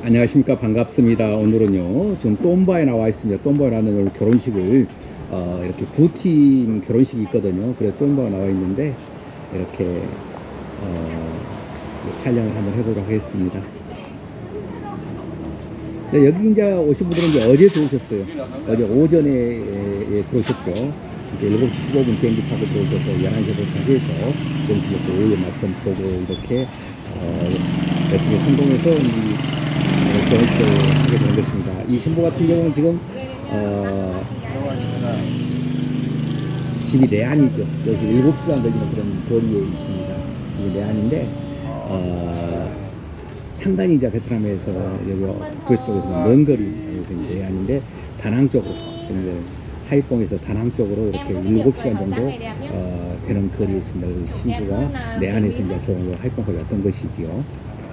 안녕하십니까. 반갑습니다. 오늘은요, 지금 똠바에 나와 있습니다. 똠바에 나는 오늘 결혼식을, 이렇게 두 팀 결혼식이 있거든요. 그래서 똠바가 나와 있는데, 이렇게, 촬영을 한번 해보도록 하겠습니다. 자, 여기 이제 오신 분들은 이제 어제 들어오셨어요. 어제 오전에 들어오셨죠. 이제 7시 15분 비행기 타고 들어오셔서 11시에 도착해서 점심 먹고 오후에 맞선 보고 이렇게, 며칠에 성공해서 이 결혼식을 하게 된 것입니다. 이 신부 같은 경우는 지금, 집이 내안이죠. 여기 7시간 걸리는 그런 거리에 있습니다. 이게 내안인데, 상당히 이제 베트남에서 여기 그쪽에서 먼 거리에서 내안인데, 다낭 쪽으로, 하이공에서 다낭 쪽으로 이렇게 7시간 정도 되는 거리에 있습니다. 그래서 신부가 내안에서 이제 결혼을 하이공까지 왔던 것이지요.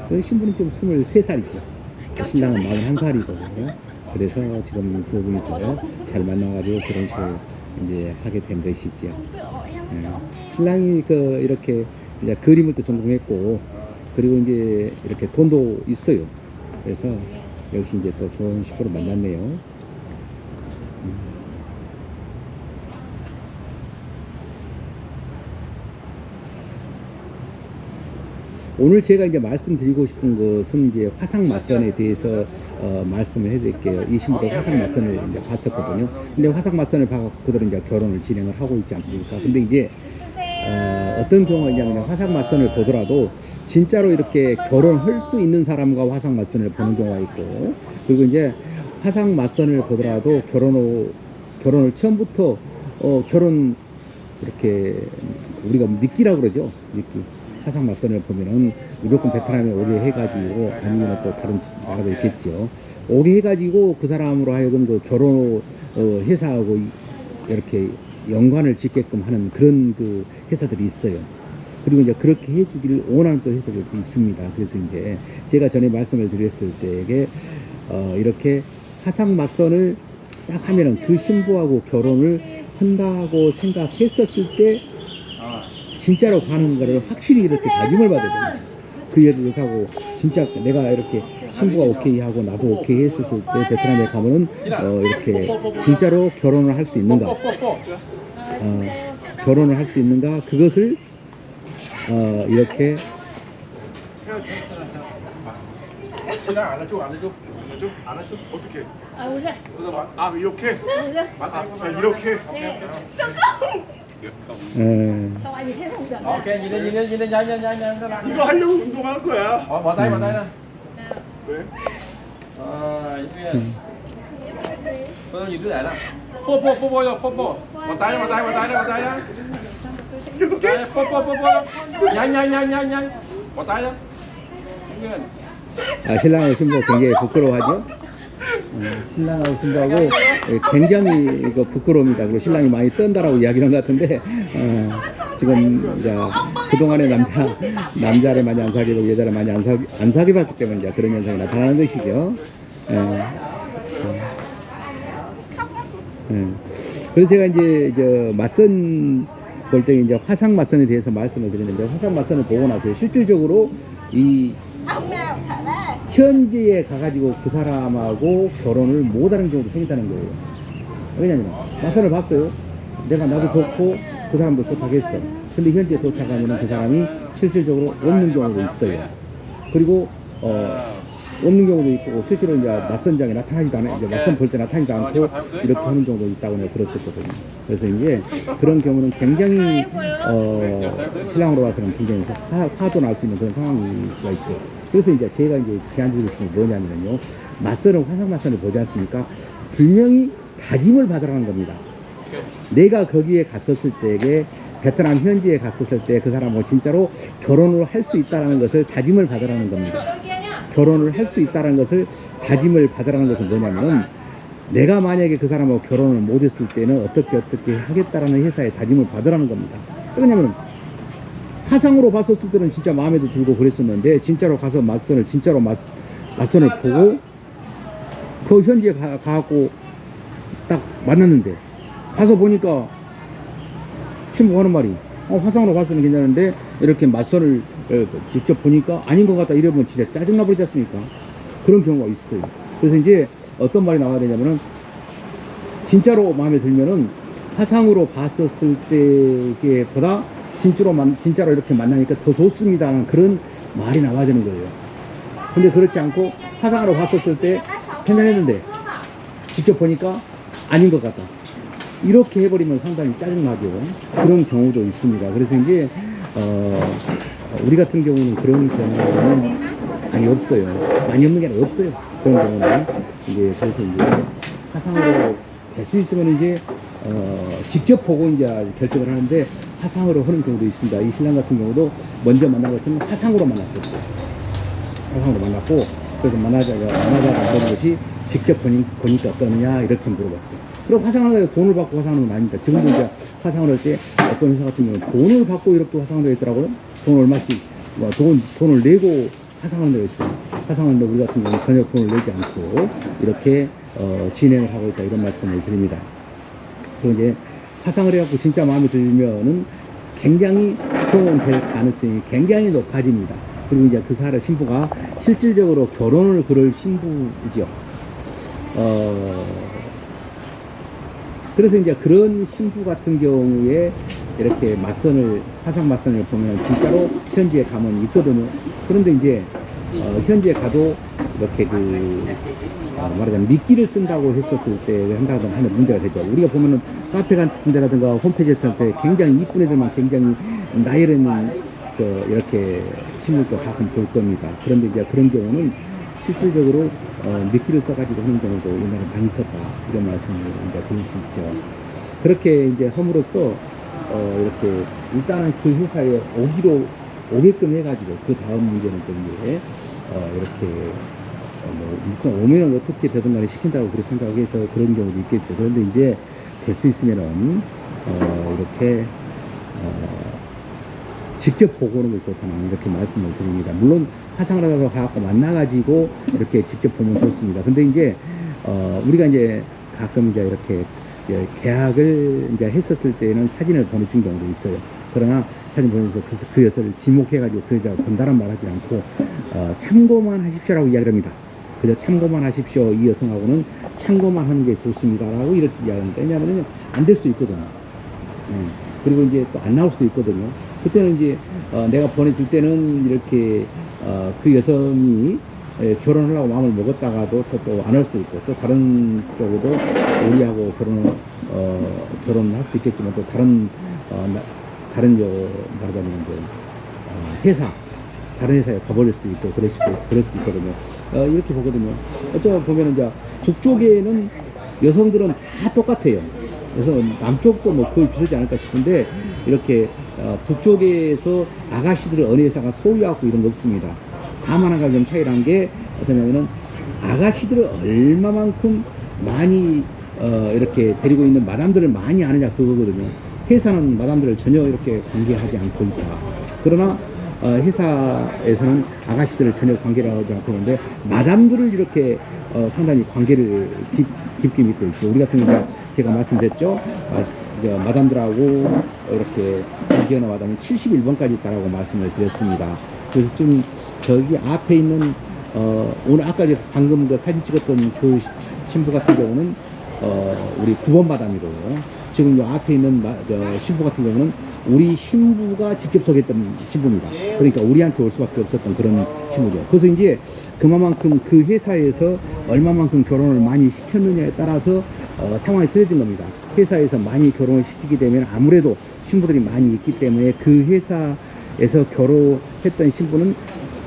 그 신부는 지금 23살이죠. 신랑은 41살이거든요. 그래서 지금 두 분이서 잘 만나가지고 결혼식을 이제 하게 된 것이지요. 신랑이 이렇게 이제 그림을 또 전공했고, 그리고 이제 이렇게 돈도 있어요. 그래서 역시 이제 또 좋은 식구를 만났네요. 오늘 제가 이제 말씀드리고 싶은 것은 이제 화상 맞선에 대해서 말씀을 해드릴게요. 이 신부도 화상 맞선을 이제 봤었거든요. 근데 화상 맞선을 봐서 그들은 이제 결혼을 진행을 하고 있지 않습니까? 근데 이제 어떤 경우가 있냐면 화상 맞선을 보더라도 진짜로 이렇게 결혼할 수 있는 사람과 화상 맞선을 보는 경우가 있고, 그리고 이제 화상 맞선을 보더라도 결혼을 처음부터 결혼 이렇게 우리가 미끼라고 그러죠. 미끼. 화상 맞선을 보면은 무조건 베트남에 오게 해가지고, 아니면 또 다른 나라도 있겠죠. 오게 해가지고 그 사람으로 하여금 그 결혼 회사하고 이렇게 연관을 짓게끔 하는 그런 그 회사들이 있어요. 그리고 이제 그렇게 해주기를 원하는 또 회사들이 있습니다. 그래서 이제 제가 전에 말씀을 드렸을 때에 이렇게 화상 맞선을 딱 하면은 그 신부하고 결혼을 한다고 생각했었을 때 진짜로 가는 거를 확실히 이렇게 다짐을 받아야 됩니다. 그 여자하고 진짜 내가 이렇게 신부가 오케이 하고 나도 오케이 했었을 때 베트남에 가면은 이렇게 진짜로 결혼을 할 수 있는가, 결혼을 할 수 있는가, 그것을 이렇게 어떻게? 올래. 이렇게? 올래. 이렇게? Không ai nhìn thấy không giận. Ok, nhìn đi, nhanh các bạn. 이거 하려고 운동하는 거야. Bỏ tay nè. 왜? Tôi nhìn đứa này nè. Pô rồi, pô. Bỏ tay đó. 계속해? Pô. Nhanh. Bỏ tay đó. 신랑하고 신부 굉장히 부끄러워하죠. 신랑하고 신부하고 굉장히 부끄러웁니다. 그리고 신랑이 많이 떤다라고 이야기하는 것 같은데, 지금 이제 그동안에 남자를 많이 안 사귀고 여자를 많이 안 사귀봤기 때문에 이제 그런 현상이 나타나는 것이죠. 그래서 제가 이제 맞선 볼 때 이제 화상 맞선에 대해서 말씀을 드렸는데, 화상 맞선을 보고 나서 실질적으로 이 현지에 가가지고 그 사람하고 결혼을 못하는 경우도 생긴다는 거예요. 왜냐면 맞선을 봤어요. 나도 좋고 그 사람도 좋다고 했어. 근데 현지에 도착하면 그 사람이 실질적으로 없는 경우도 있어요. 그리고 없는 경우도 있고, 실제로 이제 맞선장에 나타나지도 않아요. 이제 맞선 볼 때 나타나지도 않고 이렇게 하는 경우도 있다고 내가 들었었거든요. 그래서 이제 그런 경우는 굉장히 신랑으로 봐서는 굉장히 화도 날 수 있는 그런 상황일 수가 있죠. 그래서 이제 제가 이제 제안드리고 싶은 게 뭐냐면요, 맞선은 화상 맞선을 보지 않습니까? 분명히 다짐을 받으라는 겁니다. 내가 거기에 갔었을 때에 베트남 현지에 갔었을 때 그 사람하고 진짜로 결혼을 할 수 있다는 것을 다짐을 받으라는 겁니다. 결혼을 할 수 있다는 것을 다짐을 받으라는 것은 뭐냐면은, 내가 만약에 그 사람하고 결혼을 못했을 때는 어떻게 하겠다라는 회사에 다짐을 받으라는 겁니다. 왜냐면은 화상으로 봤었을 때는 진짜 마음에도 들고 그랬었는데, 진짜로 가서 맞선을 보고 그 현지에 가갖고 딱 만났는데, 가서 보니까 신부가 하는 말이 화상으로 봤을 때는 괜찮은데 이렇게 맞선을 직접 보니까 아닌 것 같다, 이러면 진짜 짜증나 버리지 않습니까? 그런 경우가 있어요. 그래서 이제 어떤 말이 나와야 되냐면은 진짜로 마음에 들면은 화상으로 봤었을 때보다 진짜로 이렇게 만나니까 더 좋습니다. 그런 말이 나와야 되는 거예요. 근데 그렇지 않고 화상으로 봤었을 때 편안했는데 직접 보니까 아닌 것 같다. 이렇게 해버리면 상당히 짜증나죠. 그런 경우도 있습니다. 그래서 이제 우리 같은 경우는 그런 경우는 많이 없어요. 많이 없는 게 아니라 없어요. 그런 경우는 이제 그래서 이제 화상으로 될 수 있으면 이제 직접 보고 이제 결정을 하는데 화상으로 하는 경우도 있습니다. 이 신랑 같은 경우도 먼저 만난 것은 화상으로 만났었어요. 화상으로 만났고 그래서 만나자가 그런 것이 직접 보니까 어떠느냐 이렇게 물어봤어요. 그럼 화상을 할 때 돈을 받고 화상을 하는 건 아닙니다. 지금도 이제 화상을 할 때 어떤 회사 같은 경우는 돈을 받고 이렇게 화상을 되어 있더라고요. 돈 얼마씩 돈을 내고 화상을 되어 있어요. 화상을 우리 같은 경우는 전혀 돈을 내지 않고 이렇게 진행을 하고 있다 이런 말씀을 드립니다. 그리고 이제 화상을 해갖고 진짜 마음에 들면은 굉장히 소원될 가능성이 굉장히 높아집니다. 그리고 이제 그 사람 신부가 실질적으로 결혼을 그럴 신부죠. 그래서 이제 그런 신부 같은 경우에 이렇게 화상 맞선을 보면 진짜로 현지에 가면 있거든요. 그런데 이제 현지에 가도 이렇게 말하자면 미끼를 쓴다고 했었을 때 한다고 하는 문제가 되죠. 우리가 보면은 카페 같은 데라든가 홈페이지 같은 데 굉장히 이쁜 애들만 굉장히 나이를 있는 이렇게 신물도 가끔 볼 겁니다. 그런데 이제 그런 경우는 실질적으로 미끼를 써가지고 하는 경우도 옛날에 많이 있었다 이런 말씀을 이제 드릴 수 있죠. 그렇게 이제 함으로써 이렇게 일단은 그 회사에 오게끔 해가지고 그 다음 문제는 또 이제 이렇게 일단 오면은 어떻게 되든 간에 시킨다고 그렇게 생각해서 그런 경우도 있겠죠. 그런데 이제 될 수 있으면은 이렇게 직접 보고 오는 게 좋다는 이렇게 말씀을 드립니다. 물론 화상을 하다가 가갖고 만나가지고 이렇게 직접 보면 좋습니다. 근데 이제 우리가 이제 가끔 이제 이렇게 계약을 이제 했었을 때는 사진을 보내준 경우도 있어요. 그러나 사진 보내면서 그 여자를 지목해가지고 그 여자가 본다는 말 하지 않고 참고만 하십시오라고 이야기를 합니다. 그저 참고만 하십시오. 이 여성하고는 참고만 하는 게 좋습니다라고 이렇게 이야기합니다. 왜냐하면 안 될 수 있거든요. 그리고 이제 또 안 나올 수도 있거든요. 그때는 이제 내가 보내줄 때는 이렇게 그 여성이 결혼하려고 마음을 먹었다가도 또 안 할 수도 있고 또 다른 쪽으로도 우리하고 결혼할 수 있겠지만 또 다른 말하자면 다른 회사에 가버릴 수도 있고 그럴 수도 있거든요. 이렇게 보거든요. 어쩌면 보면은 이제 북쪽에는 여성들은 다 똑같아요. 그래서 남쪽도 뭐 거의 비슷하지 않을까 싶은데 이렇게 북쪽에서 아가씨들을 어느 회사가 소유하고 이런 거 없습니다. 다만 한 가지 좀 차이란 게 어떠냐면은 아가씨들을 얼마만큼 많이 이렇게 데리고 있는 마담들을 많이 아느냐 그거거든요. 회사는 마담들을 전혀 이렇게 관계하지 않고 있다. 그러나 회사에서는 아가씨들을 전혀 관계를 하지 않고 있는데 마담들을 이렇게 상당히 관계를 깊게 믿고 있죠. 우리 같은 경우 제가 말씀드렸죠. 마담들하고 이렇게 관계하는 마담은 71번까지 있다라고 말씀을 드렸습니다. 그래서 좀 저기 앞에 있는 오늘 아까 방금 그 사진 찍었던 그 신부 같은 경우는 우리 9번 마담이고요. 지금 요 앞에 있는 신부 같은 경우는 우리 신부가 직접 소개했던 신부입니다. 그러니까 우리한테 올 수밖에 없었던 그런 신부죠. 그래서 이제 그만큼 그 회사에서 얼마만큼 결혼을 많이 시켰느냐에 따라서 상황이 틀려진 겁니다. 회사에서 많이 결혼을 시키게 되면 아무래도 신부들이 많이 있기 때문에 그 회사에서 결혼했던 신부는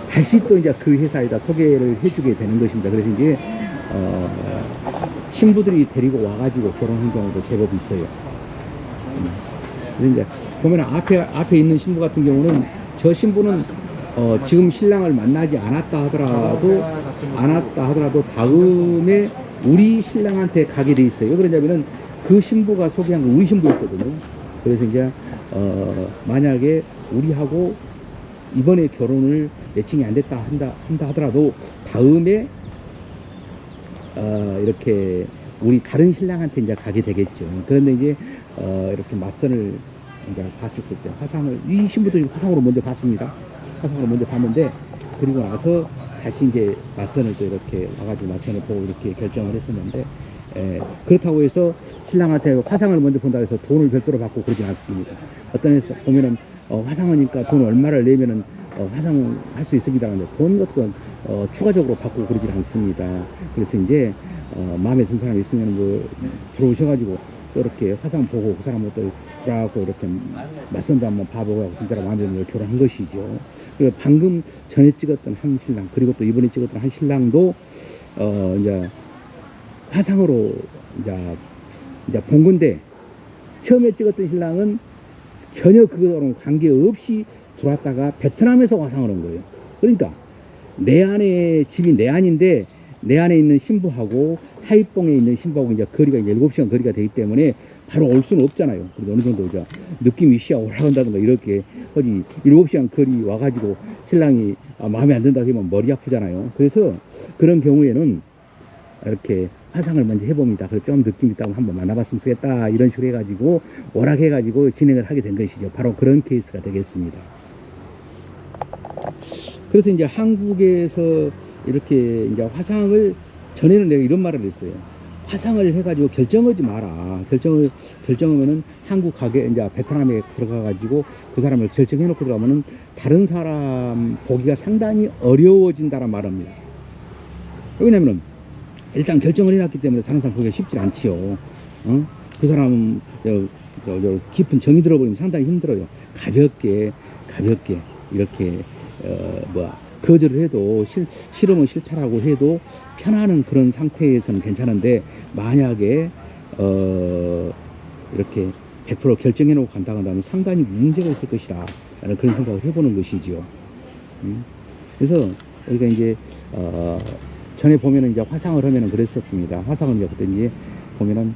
다시 또 이제 그 회사에다 소개를 해주게 되는 것입니다. 그래서 이제 신부들이 데리고 와가지고 결혼한 경우도 제법 있어요. 그래서 이제 보면 앞에 있는 신부 같은 경우는 저 신부는 지금 신랑을 만나지 않았다 하더라도 다음에 우리 신랑한테 가게 돼 있어요. 왜 그러냐면은 그 신부가 소개한 건 우리 신부였거든요. 그래서 이제 만약에 우리하고 이번에 결혼을 매칭이 안 됐다 한다 하더라도 다음에 이렇게 우리 다른 신랑한테 이제 가게 되겠죠. 그런데 이제 이렇게 맞선을 이제 봤었을 때 이 신부들이 화상으로 먼저 봤습니다. 화상으로 먼저 봤는데 그리고 나서 다시 이제 맞선을 또 이렇게 와가지고 맞선을 보고 이렇게 결정을 했었는데, 그렇다고 해서 신랑한테 화상을 먼저 본다고 해서 돈을 별도로 받고 그러진 않습니다. 어떤 회사 보면은 화상하니까 돈 얼마를 내면은 화상할 수 있습니다. 근데 돈 같은 건 추가적으로 받고 그러진 않습니다. 그래서 이제 마음에 든 사람이 있으면 뭐 들어오셔가지고 또 이렇게 화상 보고 그 사람하고 들어가고 이렇게 맞선도 한번 봐보고 하고 진짜로 마음에 들면 결혼한 것이죠. 그리고 방금 전에 찍었던 한 신랑, 그리고 또 이번에 찍었던 한 신랑도 이제 화상으로 이제 본 건데, 처음에 찍었던 신랑은 전혀 그거랑 관계없이 들어왔다가 베트남에서 화상을 한 거예요. 그러니까 내 안에 집이 내 안인데 내 안에 있는 신부하고 하이뽕에 있는 신부하고 이제 거리가 이제 7시간 거리가 되기 때문에 바로 올 수는 없잖아요. 그래서 어느 정도 이제 느낌이 시야 올라간다든가 이렇게 어디 7시간 거리 와가지고 신랑이 마음에 안 든다 하면 머리 아프잖아요. 그래서 그런 경우에는 이렇게 화상을 먼저 해봅니다. 그래서 좀 느낌 있다고 한번 만나봤으면 좋겠다, 이런 식으로 해가지고 오락해가지고 진행을 하게 된 것이죠. 바로 그런 케이스가 되겠습니다. 그래서 이제 한국에서 이렇게 이제 화상을, 전에는 내가 이런 말을 했어요. 화상을 해가지고 결정하지 마라. 결정하면은 한국 가게, 이제 베트남에 들어가가지고 그 사람을 결정해놓고 들어가면은 다른 사람 보기가 상당히 어려워진다는 말입니다. 왜냐면은 일단 결정을 해놨기 때문에 다른 사람 보기가 쉽지 않지요. 그 사람 깊은 정이 들어버리면 상당히 힘들어요. 가볍게 이렇게 거절을 해도 싫으면 싫다라고 해도 편안한 그런 상태에서는 괜찮은데, 만약에 이렇게 100% 결정해 놓고 간다고 한다면 상당히 문제가 있을 것이다 라는 그런 생각을 해보는 것이지요. 그래서 우리가 이제 전에 보면은 이제 화상을 하면은 그랬었습니다. 화상을 이제 그때 이제 보면은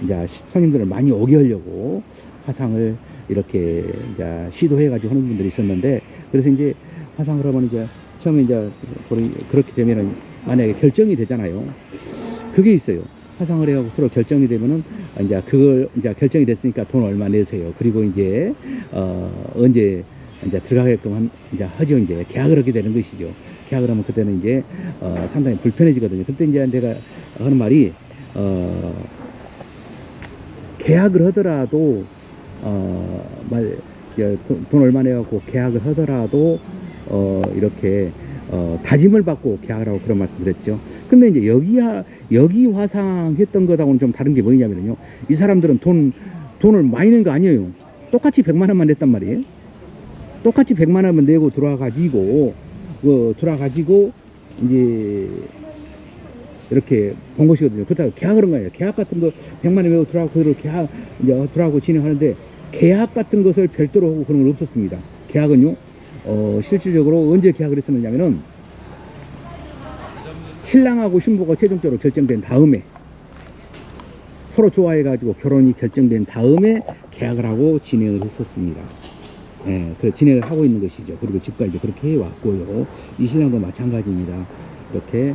이제 손님들을 많이 오게 하려고 화상을 이렇게 이제 시도해가지고 하는 분들이 있었는데, 그래서 이제 화상을 하면 이제 처음에 이제 그렇게 되면은 만약에 결정이 되잖아요. 그게 있어요. 화상을 해가지고 서로 결정이 되면은 이제 그걸 이제 결정이 됐으니까 돈 얼마 내세요. 그리고 이제 언제 이제 들어가게끔 이제 하죠. 이제 계약을 하게 되는 것이죠. 계약을 하면 그때는 이제 상당히 불편해지거든요. 그때 이제 내가 하는 말이 계약을 하더라도 돈 얼마 내갖고 계약을 하더라도 이렇게 다짐을 받고 계약을 하고 그런 말씀 드렸죠. 근데 이제 여기 화상했던 것하고는 좀 다른 게 뭐냐면요, 이 사람들은 돈을 많이 낸 거 아니에요. 똑같이 100만 원만 냈단 말이에요. 똑같이 100만 원만 내고 들어와가지고 이제 이렇게 본 것이거든요. 그렇다고 계약을 한 거예요. 계약 같은 거 100만 원 내고 들어가고 그대로 계약 이제 들어가고 진행하는데, 계약 같은 것을 별도로 하고 그런 건 없었습니다. 계약은요, 실질적으로 언제 계약을 했었느냐면은 신랑하고 신부가 최종적으로 결정된 다음에, 서로 좋아해가지고 결혼이 결정된 다음에 계약을 하고 진행을 했었습니다. 예, 그래서 진행을 하고 있는 것이죠. 그리고 지금까지 그렇게 해왔고요. 이 신랑도 마찬가지입니다. 이렇게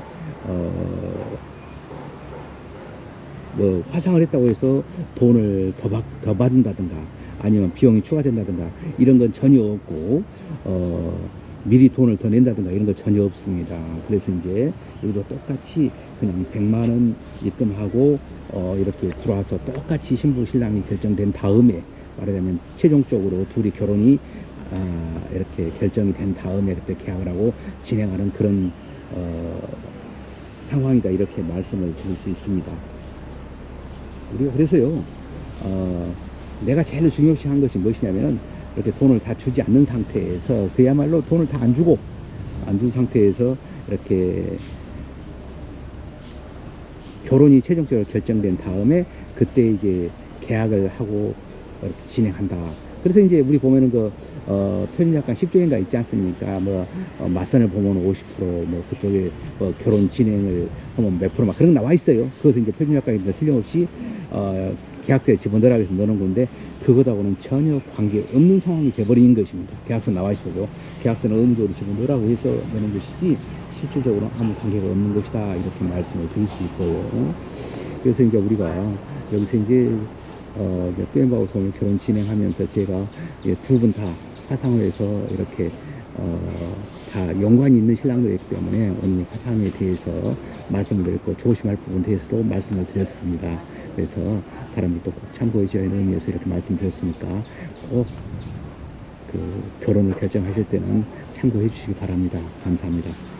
화상을 했다고 해서 돈을 더 받는다든가 아니면 비용이 추가된다든가 이런 건 전혀 없고, 미리 돈을 더 낸다든가 이런 거 전혀 없습니다. 그래서 이제 여기도 똑같이 그냥 100만 원 입금하고 이렇게 들어와서 똑같이 신부 신랑이 결정된 다음에, 말하자면 최종적으로 둘이 결혼이 이렇게 결정이 된 다음에 그때 계약을 하고 진행하는 그런 상황이다, 이렇게 말씀을 드릴 수 있습니다. 우리가 그래서요, 내가 제일 중요시한 것이 무엇이냐면은 이렇게 돈을 다 주지 않는 상태에서, 그야말로 돈을 다 안 준 상태에서 이렇게 결혼이 최종적으로 결정된 다음에 그때 이제 계약을 하고 이렇게 진행한다. 그래서 이제 우리 보면은 편집약관 10조인가 있지 않습니까? 맞선을 보면 50%, 그쪽에 결혼 진행을 하면 몇 프로 막 그런 거 나와 있어요. 그것은 이제 편집약관이 틀림없이 계약서에 집어넣으라고 해서 넣는 건데, 그것하고는 전혀 관계없는 상황이 돼버린 것입니다. 계약서 나와 있어도 계약서는 의무적으로 집어넣으라고 해서 넣는 것이지 실질적으로 아무 관계가 없는 것이다, 이렇게 말씀을 드릴 수 있고요. 그래서 이제 우리가 여기서 이제 뚜엠바우성을 결혼 진행하면서 제가 두 분 다 화상을 해서 이렇게 다 연관이 있는 신랑들이기 때문에 오늘 화상에 대해서 말씀을 드렸고 조심할 부분에 대해서도 말씀을 드렸습니다. 그래서 사람들도 꼭 참고해 주셔야 하는 의미에서 이렇게 말씀드렸으니까 꼭 그 결혼을 결정하실 때는 참고해 주시기 바랍니다. 감사합니다.